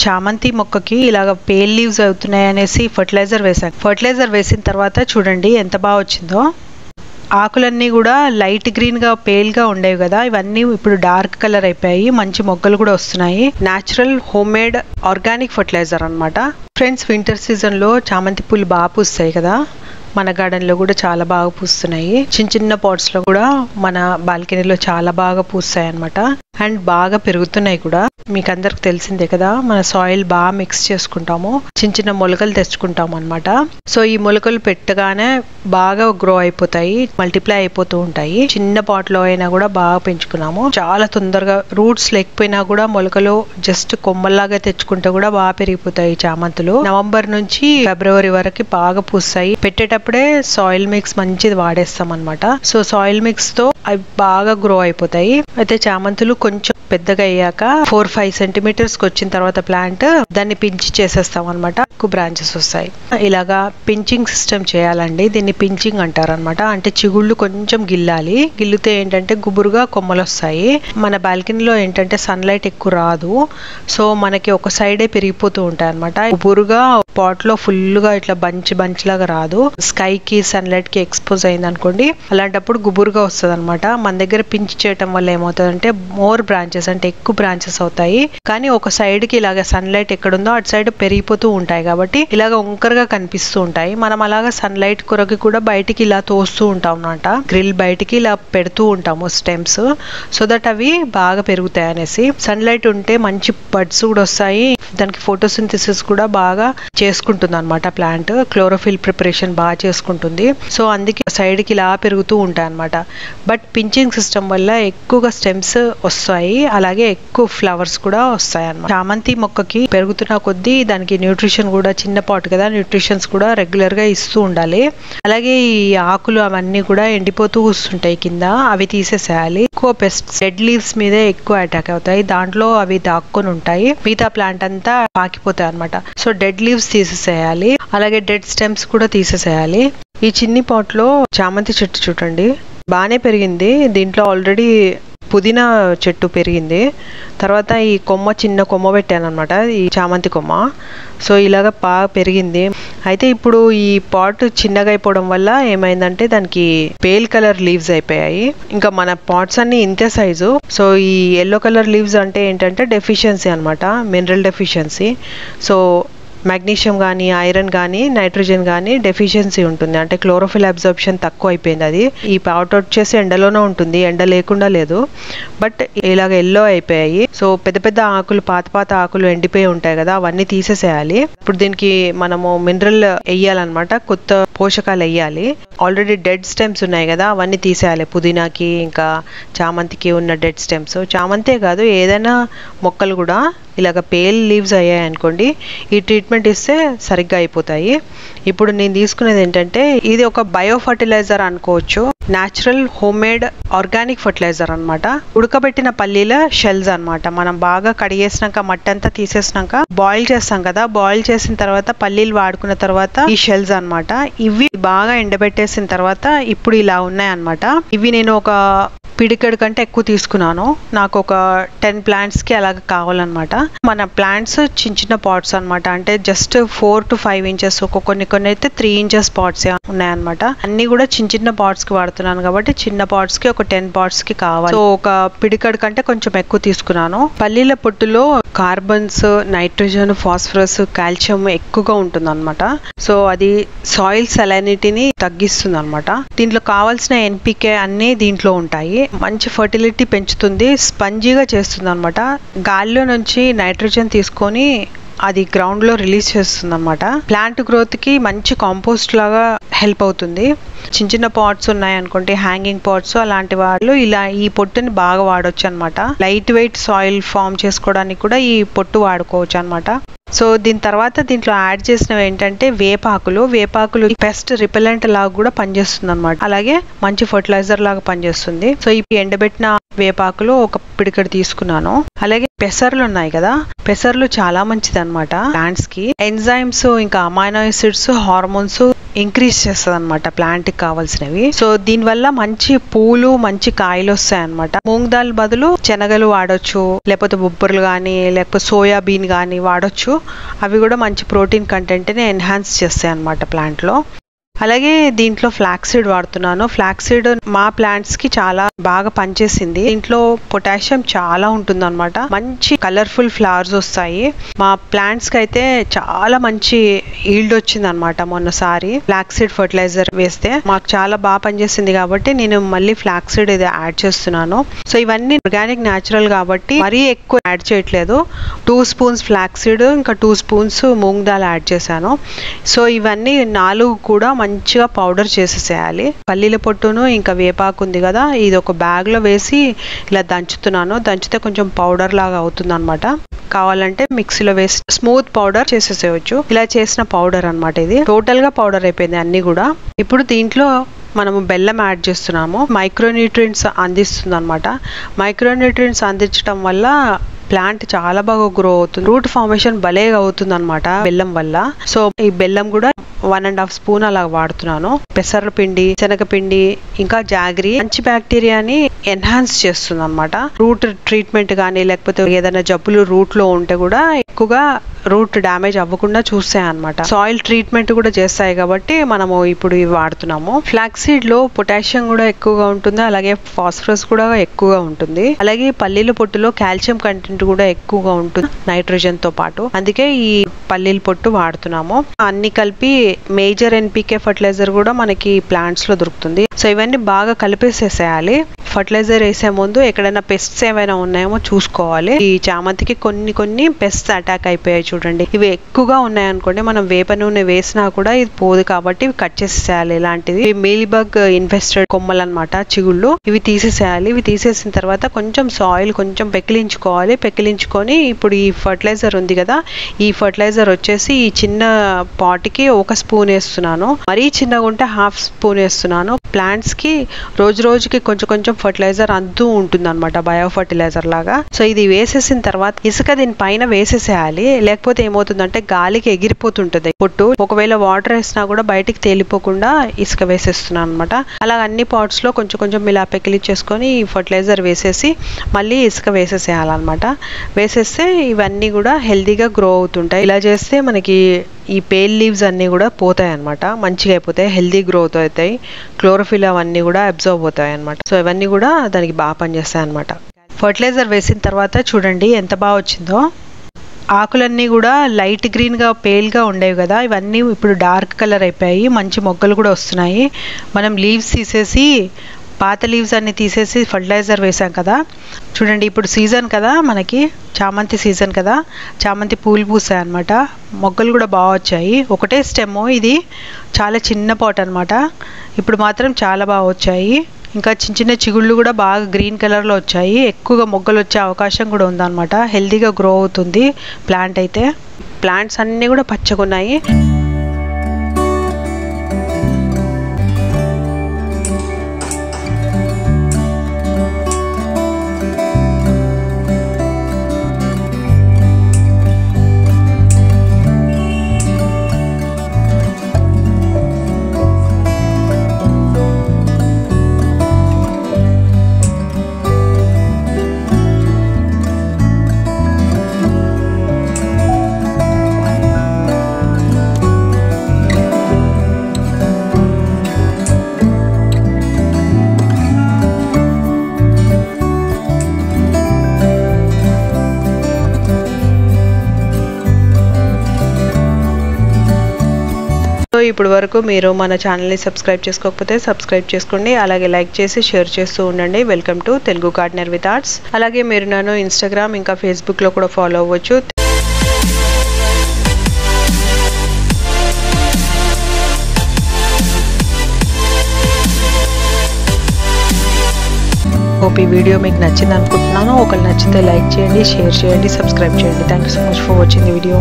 చామంతి మొక్కకి ఇలాగ పేల్ లీవ్స్ అవుతున్నాయి అనేసి ఫర్టిలైజర్ వేసాను. ఫర్టిలైజర్ వేసిన తర్వాత చూడండి ఎంత బాగా వచ్చిందో. ఆకులన్నీ కూడా లైట్ గ్రీన్ గా పేల్ గా ఉండేవి కదా, ఇవన్నీ ఇప్పుడు డార్క్ కలర్ అయిపోయాయి. మంచి మొగ్గలు కూడా వస్తున్నాయి. Natural home made organic fertiliser అన్నమాట. ఫ్రెండ్స్, వింటర్ సీజన్ లో చామంతి పూలు బాగా పూస్తాయి కదా, మన గార్డెన్ లో కూడా చాలా బాగా పూస్తున్నాయి. చిన్న చిన్న పాట్స్ లో కూడా మన బాల్కనీలో చాలా బాగా పూస్తాయి అన్నమాట. అండ్ బాగా పెరుగుతున్నాయి కూడా. మీకు అందరికి తెలిసిందే కదా, మన సాయిల్ బాగా మిక్స్ చేసుకుంటాము, చిన్న చిన్న మొలకలు తెచ్చుకుంటాము అన్నమాట. సో ఈ మొలకలు పెట్టగానే బాగా గ్రో అయిపోతాయి, మల్టిప్లై అయిపోతూ ఉంటాయి. చిన్న పాట్ లో అయినా కూడా బాగా పెంచుకున్నాము. చాలా తొందరగా రూట్స్ లేకపోయినా కూడా మొలకలు జస్ట్ కొమ్మల్లాగా తెచ్చుకుంటే కూడా బాగా పెరిగిపోతాయి చామంతులు. నవంబర్ నుంచి ఫిబ్రవరి వరకు బాగా పూస్తాయి. పెట్టేటప్పుడే సాయిల్ మిక్స్ మంచిది వాడేస్తాం అన్నమాట. సో సాయిల్ మిక్స్ తో అవి బాగా గ్రో అయిపోతాయి. అయితే చామంతులు కొంచెం పెద్దగా అయ్యాక 4-5 సెంటీమీటర్స్ కి వచ్చిన తర్వాత ప్లాంట్ దాన్ని పించి చేసేస్తాం అనమాట. ఎక్కువ బ్రాంచెస్ వస్తాయి. ఇలాగా పించింగ్ సిస్టమ్ చేయాలండి. దీన్ని పించింగ్ అంటారు అనమాట. అంటే చిగుళ్ళు కొంచెం గిల్లాలి. గిల్లితే ఏంటంటే గుబురుగా కొమ్మలు వస్తాయి. మన బాల్కనీలో ఏంటంటే సన్లైట్ ఎక్కువ రాదు. సో మనకి ఒక సైడే పెరిగిపోతూ ఉంటాయి అనమాట. గుబురుగా పాట్ లో ఫుల్ గా ఇట్లా బంచ్ లాగా రాదు. స్కై కి సన్లైట్ కి ఎక్స్పోజ్ అయింది అనుకోండి, అలాంటప్పుడు గుబురుగా వస్తుంది అనమాట. మన దగ్గర పించ్ చేయటం వల్ల ఏమవుతుందంటే మోర్ బ్రాంచెస్, అంటే ఎక్కువ బ్రాంచెస్ అవుతాయి. కానీ ఒక సైడ్ కి ఇలాగ సన్లైట్ ఎక్కడుందో అటు సైడ్ పెరిగిపోతూ ఉంటాయి కాబట్టి ఇలాగ వంకరగా కనిపిస్తూ ఉంటాయి. మనం అలాగా సన్లైట్ కొరకు కూడా బయటికి ఇలా తోస్తూ ఉంటాం అన్నమాట. గ్రిల్ బయటికి ఇలా పెడుతూ ఉంటాము స్టెమ్స్, సో దట్ అవి బాగా పెరుగుతాయి అనేసి. సన్లైట్ ఉంటే మంచి బడ్స్ కూడా వస్తాయి. దానికి ఫోటోసింథసిస్ కూడా బాగా చేసుకుంటుంది అనమాట ప్లాంట్. క్లోరోఫిల్ ప్రిపరేషన్ బాగా చేసుకుంటుంది. సో అందుకే సైడ్ కి ఇలా పెరుగుతూ ఉంటాయి అనమాట. బట్ పించింగ్ సిస్టమ్ వల్ల ఎక్కువగా స్టెమ్స్ వస్తాయి, అలాగే ఎక్కువ ఫ్లవర్స్ కూడా వస్తాయి అన్నమాట. చామంతి మొక్కకి పెరుగుతున్న కొద్దీ దానికి న్యూట్రిషన్ కూడా, చిన్న పాట్ కదా, న్యూట్రిషన్స్ కూడా రెగ్యులర్ గా ఇస్తూ ఉండాలి. అలాగే ఈ ఆకులు అవన్నీ కూడా ఎండిపోతూ వస్తుంటాయి కింద, అవి తీసేసేయాలి. ఎక్కువ పెస్ట్స్ డెడ్ లీవ్స్ మీదే ఎక్కువ అటాక్ అవుతాయి. దాంట్లో అవి దాక్కొని ఉంటాయి. మిగతా ప్లాంట్ అంతా పాకిపోతాయి అనమాట. సో డెడ్ లీవ్స్ తీసేసేయాలి. అలాగే డెడ్ స్టెమ్స్ కూడా తీసేసేయాలి. ఈ చిన్ని పాట్ లో చామంతి చెట్టు చూడండి బాగానే పెరిగింది. దీంట్లో ఆల్రెడీ పుదీనా చెట్టు పెరిగింది. తర్వాత ఈ చిన్న కొమ్మ పెట్టాను అనమాట, ఈ చామంతి కొమ్మ. సో ఇలాగ బాగా పెరిగింది. అయితే ఇప్పుడు ఈ పాట్ చిన్నగా అయిపోవడం వల్ల ఏమైందంటే దానికి పేల్ కలర్ లీవ్స్ అయిపోయాయి. ఇంకా మన పాట్స్ అన్ని ఇంతే సైజు. సో ఈ ఎల్లో కలర్ లీవ్స్ అంటే ఏంటంటే డెఫిషియన్సీ అనమాట, మినరల్ డెఫిషియన్సీ. సో మెగ్నీషియం కానీ, ఐరన్ కానీ, నైట్రోజన్ కానీ డెఫిషియన్సీ ఉంటుంది. అంటే క్లోరోఫిల్ అబ్జర్ప్షన్ తక్కువ అయిపోయింది. అది ఈ పాట్ వచ్చేసి ఎండలోనే ఉంటుంది, ఎండ లేకుండా లేదు. బట్ ఇలాగ ఎల్లో అయిపోయాయి. సో పెద్ద పెద్ద ఆకులు, పాత ఆకులు ఎండిపోయి ఉంటాయి కదా, అవన్నీ తీసేసేయాలి. ఇప్పుడు దీనికి మనము మినరల్ వేయాలన్నమాట, కొత్త పోషకాలు వేయాలి. ఆల్రెడీ డెడ్ స్టెమ్స్ ఉన్నాయి కదా, అవన్నీ తీసేయాలి. పుదీనాకి ఇంకా చామంతికి ఉన్న డెడ్ స్టెమ్స్. చామంతే కాదు, ఏదైనా మొక్కలు కూడా ఇలాగ పేల్ లీవ్స్ అయ్యాయి అనుకోండి, ఈ ట్రీట్మెంట్ ఇస్తే సరిగ్గా అయిపోతాయి. ఇప్పుడు నేను తీసుకునేది ఏంటంటే ఇది ఒక బయో ఫర్టిలైజర్ అనుకోవచ్చు. Natural home made organic fertiliser అనమాట. ఉడకబెట్టిన పల్లీల షెల్స్ అనమాట. మనం బాగా కడిగేసినాక మట్టి అంతా తీసేసినాక బాయిల్ చేస్తాం కదా, బాయిల్ చేసిన తర్వాత పల్లీలు వాడుకున్న తర్వాత ఈ షెల్స్ అనమాట. ఇవి బాగా ఎండబెట్టేసిన తర్వాత ఇప్పుడు ఇలా ఉన్నాయి అనమాట. ఇవి నేను ఒక పిడికెడు కంటే ఎక్కువ తీసుకున్నాను. నాకు ఒక 10 ప్లాంట్స్ కి అలాగ కావాలన్నమాట. మన ప్లాంట్స్ చిన్న పాట్స్ అనమాట. అంటే జస్ట్ 4 to 5 ఇంచెస్, కొన్ని అయితే 3 ఇంచెస్ పాట్స్ ఉన్నాయన్నమాట. అన్ని కూడా చిన్న పాట్స్ కి వాడుతున్నాను కాబట్టి చిన్న పాట్స్ కి ఒక 10 పాట్స్ కి కావాలి. సో ఒక పిడికెడు కంటే కొంచెం ఎక్కువ తీసుకున్నాను. పల్లీల పొట్టులో కార్బన్స్, నైట్రోజన్, ఫాస్ఫరస్, కాల్షియం ఎక్కువగా ఉంటుంది అనమాట. సో అది సాయిల్ సలైనిటీని తగ్గిస్తుంది అనమాట. దీంట్లో కావాల్సిన ఎన్పికే అన్ని దీంట్లో ఉంటాయి. మంచి ఫర్టిలిటీ పెంచుతుంది, స్పంజీగా చేస్తుంది అనమాట. గాలిలో నుంచి నైట్రోజన్ తీసుకొని అది గ్రౌండ్ లో రిలీజ్ చేస్తుంది అనమాట. ప్లాంట్ గ్రోత్ కి మంచి కాంపోస్ట్ లాగా హెల్ప్ అవుతుంది. చిన్న పాట్స్ ఉన్నాయి అనుకోండి, హ్యాంగింగ్ పాట్స్, అలాంటి వాళ్ళు ఇలా ఈ పొట్టుని బాగా వాడొచ్చు అనమాట. లైట్ వెయిట్ సాయిల్ ఫామ్ చేసుకోవడానికి కూడా ఈ పొట్టు వాడుకోవచ్చు అనమాట. సో దీని తర్వాత దీంట్లో యాడ్ చేసినవి ఏంటంటే వేపాకులు పెస్ట్ రిపెలెంట్ లాగా కూడా పనిచేస్తుంది అనమాట. అలాగే మంచి ఫర్టిలైజర్ లాగా పనిచేస్తుంది. సో ఈ ఎండబెట్టిన వేపాకులు ఒక పిడికెడు తీసుకున్నాను. అలాగే పెసర్లు ఉన్నాయి కదా, పెసర్లు చాలా మంచిది అనమాట ప్లాంట్స్ కి. ఎంజైమ్స్ ఇంకా అమైనో యాసిడ్స్ హార్మోన్స్ ఇంక్రీజ్ చేస్తుంది అనమాట ప్లాంట్ కి కావాల్సినవి. సో దీనివల్ల మంచి పూలు మంచి కాయలు వస్తాయి అనమాట. మూంగ్ దాల్ బదులు శనగలు వాడొచ్చు, లేకపోతే బొబ్బర్లు కానీ లేకపోతే సోయాబీన్ కానీ వాడొచ్చు. అవి కూడా మంచి ప్రోటీన్ కంటెంట్ ని ఎన్హాన్స్ చేస్తాయి అనమాట ప్లాంట్ లో. అలాగే దీంట్లో ఫ్లాక్సీడ్ వాడుతున్నాను. ఫ్లాక్సీడ్ మా ప్లాంట్స్ కి చాలా బాగా పనిచేసింది. దీంట్లో పొటాషియం చాలా ఉంటుంది అనమాట. మంచి కలర్ఫుల్ ఫ్లవర్స్ వస్తాయి. మా ప్లాంట్స్ కి అయితే చాలా మంచి ఈల్డ్ వచ్చింది అనమాట మొన్నసారి ఫ్లాక్సీడ్ ఫర్టిలైజర్ వేస్తే. మాకు చాలా బాగా పనిచేసింది కాబట్టి నేను మళ్ళీ ఫ్లాక్సీడ్ ఇది యాడ్ చేస్తున్నాను. సో ఇవన్నీ ఆర్గానిక్ న్యాచురల్ కాబట్టి మరీ ఎక్కువ యాడ్ చేయట్లేదు. 2 స్పూన్స్ ఫ్లాక్సీడ్ ఇంకా 2 స్పూన్స్ మూంగ్ దాల్ యాడ్ చేశాను. సో ఇవన్నీ 4 కూడా మంచిగా పౌడర్ చేసేసేయాలి. పల్లీల పొట్టును ఇంకా వేపాకు ఉంది కదా, ఇది ఒక బ్యాగ్ లో వేసి ఇలా దంచుతున్నాను. దంచితే కొంచెం పౌడర్ లాగా అవుతుంది అనమాట. కావాలంటే మిక్సీలో వేసి స్మూత్ పౌడర్ చేసేసేయచ్చు. ఇలా చేసిన పౌడర్ అనమాట ఇది. టోటల్ గా పౌడర్ అయిపోయింది అన్ని కూడా. ఇప్పుడు దీంట్లో మనము బెల్లం యాడ్ చేస్తున్నాము. మైక్రోన్యూట్రియంట్స్ అందిస్తుంది అనమాట. మైక్రోన్యూట్రియంట్స్ అందించడం వల్ల ప్లాంట్ చాలా బాగా గ్రో అవుతుంది. రూట్ ఫార్మేషన్ భలేగా అవుతుంది అనమాట బెల్లం వల్ల. సో ఈ బెల్లం కూడా 1.5 స్పూన్ అలా వాడుతున్నాను. పెసర్ల పిండి, శనగపిండి ఇంకా జాగరీ మంచి బ్యాక్టీరియాని ఎన్హాన్స్ చేస్తుంది అనమాట. రూట్ ట్రీట్మెంట్ కానీ లేకపోతే ఏదైనా జబ్బులు రూట్ లో ఉంటే కూడా ఎక్కువగా రూట్ డ్యామేజ్ అవ్వకుండా చూస్తాయి అనమాట. సాయిల్ ట్రీట్మెంట్ కూడా చేస్తాయి కాబట్టి మనము ఇప్పుడు ఇవి వాడుతున్నాము. ఫ్లాక్సీడ్ లో పొటాషియం కూడా ఎక్కువగా ఉంటుంది, అలాగే ఫాస్ఫరస్ కూడా ఎక్కువగా ఉంటుంది. అలాగే పల్లీల పొట్టులో కాల్షియం కంటెంట్ కూడా ఎక్కువగా ఉంటుంది నైట్రోజన్ తో పాటు. అందుకే ఈ పల్లీల పొట్టు వాడుతున్నాము. అన్ని కలిపి మేజర్ ఎన్పికే ఫర్టిలైజర్ కూడా మనకి ప్లాంట్స్ లో దొరుకుతుంది. సో ఇవన్నీ బాగా కలిపేసేసేయాలి. ఫర్టిలైజర్ వేసే ముందు ఎక్కడైనా పెస్ట్స్ ఏమైనా ఉన్నాయేమో చూసుకోవాలి. ఈ చామంతికి కొన్ని పెస్ట్స్ అటాక్ అయిపోయాయి చూడండి. ఇవి ఎక్కువగా ఉన్నాయనుకోండి, మనం వేప నూనె వేసినా కూడా ఇది పోదు కాబట్టి ఇవి కట్ చేసేయాలి. ఇలాంటివి మీలీబగ్ ఇన్వెస్టెడ్ కొమ్మలు అనమాట, చిగుళ్ళు. ఇవి తీసేసేయాలి. ఇవి తీసేసిన తర్వాత కొంచెం సాయిల్ కొంచెం పెకిలించుకోవాలి. పెకిలించుకొని ఇప్పుడు ఈ ఫర్టిలైజర్ ఉంది కదా, ఈ ఫర్టిలైజర్ వచ్చేసి ఈ చిన్న పాట్కి 1 స్పూన్ వేస్తున్నాను. మరీ చిన్నగా ఉంటే 1/2 స్పూన్ వేస్తున్నాను. ప్లాంట్స్ కి రోజుకి కొంచెం ఫర్టిలైజర్ అంతూ ఉంటుంది అనమాట, బయో ఫర్టిలైజర్ లాగా. సో ఇది వేసేసిన తర్వాత ఇసుక దీని పైన వేసేసేయాలి. లేకపోతే ఏమవుతుందంటే గాలికి ఎగిరిపోతుంటది పొట్టు. ఒకవేళ వాటర్ వేసినా కూడా బయటికి తేలిపోకుండా ఇసుక వేసేస్తున్నాను అనమాట. అలా అన్ని పాట్స్ లో కొంచెం ఇలా పెకిలిచ్చేసుకొని ఈ ఫర్టిలైజర్ వేసేసి మళ్ళీ ఇసుక వేసేసేయాలన్నమాట. వేసేస్తే ఇవన్నీ కూడా హెల్దీగా గ్రో అవుతుంటాయి. ఇలా చేస్తే మనకి ఈ పేల్ లీవ్స్ అన్నీ కూడా పోతాయి అనమాట, మంచిగా అయిపోతాయి, హెల్దీ గ్రోత్ అవుతాయి. క్లోరోఫిల్ అవన్నీ కూడా అబ్జర్వ్ అవుతాయి అనమాట. సో ఇవన్నీ కూడా దానికి బాగా పనిచేస్తాయి అనమాట. ఫర్టిలైజర్ వేసిన తర్వాత చూడండి ఎంత బాగా వచ్చిందో. ఆకులన్నీ కూడా లైట్ గ్రీన్ గా పేల్ గా ఉండేవి కదా, ఇవన్నీ ఇప్పుడు డార్క్ కలర్ అయిపోయాయి. మంచి మొగ్గలు కూడా వస్తున్నాయి. మనం లీవ్స్ తీసేసి పాత లీవ్స్ అన్ని తీసేసి ఫర్టిలైజర్ వేసాం కదా. చూడండి ఇప్పుడు సీజన్ కదా, మనకి చామంతి సీజన్ కదా, చామంతి పూలు పూసాయి అనమాట. మొగ్గలు కూడా బాగా వచ్చాయి. ఒకటే స్టెమ్, ఇది చాలా చిన్న పాట్ అనమాట. ఇప్పుడు మాత్రం చాలా బాగా వచ్చాయి. ఇంకా చిన్న చిగుళ్ళు కూడా బాగా గ్రీన్ కలర్లో వచ్చాయి. ఎక్కువగా మొగ్గలు వచ్చే అవకాశం కూడా ఉందన్నమాట. హెల్తీగా గ్రో అవుతుంది ప్లాంట్ అయితే. ప్లాంట్స్ అన్నీ కూడా పచ్చగా ఉన్నాయి. ఇప్పుడు వరకు మీరు మన ఛానల్ని సబ్స్క్రైబ్ చేసుకోకపోతే సబ్స్క్రైబ్ చేసుకోండి. అలాగే లైక్ చేసి షేర్ చేస్తూ ఉండండి. Welcome to Telugu gardener with arts. అలాగే మీరు నన్ను ఇన్స్టాగ్రామ్ ఇంకా ఫేస్బుక్లో కూడా ఫాలో అవ్వచ్చు. హోప్ ఈ వీడియో మీకు నచ్చింది అనుకుంటున్నాను. ఒకళ్ళు నచ్చితే లైక్ చేయండి, షేర్ చేయండి, సబ్స్క్రైబ్ చేయండి. Thank you so much for watching the video.